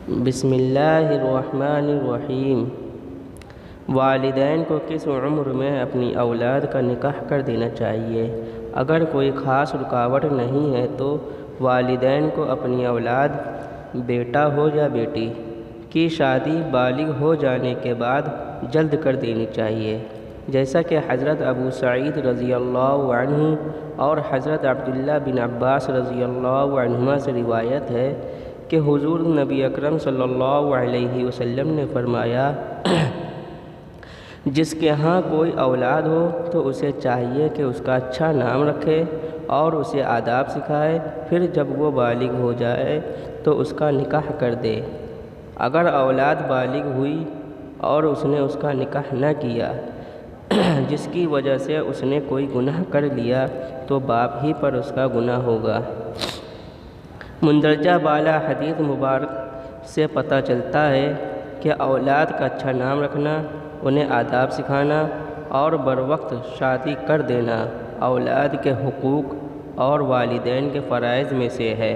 بسم اللہ الرحمن الرحیم۔ والدین کو کس عمر میں اپنی اولاد کا نکاح کر دینا چاہیے؟ اگر کوئی خاص رکاوٹ نہیں ہے تو والدین کو اپنی اولاد، بیٹا ہو یا بیٹی، کی شادی بالغ ہو جانے کے بعد جلد کر دینی چاہیے، جیسا کہ حضرت ابو سعید رضی اللہ عنہ اور حضرت عبداللہ بن عباس رضی اللہ عنہما سے روایت ہے کہ حضور نبی اکرم صلی اللہ علیہ وسلم نے فرمایا، جس کے ہاں کوئی اولاد ہو تو اسے چاہیے کہ اس کا اچھا نام رکھے اور اسے آداب سکھائے، پھر جب وہ بالغ ہو جائے تو اس کا نکاح کر دے۔ اگر اولاد بالغ ہوئی اور اس نے اس کا نکاح نہ کیا، جس کی وجہ سے اس نے کوئی گناہ کر لیا، تو باپ ہی پر اس کا گناہ ہوگا۔ مندرجہ بالا حدیث مبارک سے پتہ چلتا ہے کہ اولاد کا اچھا نام رکھنا، انہیں آداب سکھانا اور بروقت شادی کر دینا اولاد کے حقوق اور والدین کے فرائض میں سے ہے۔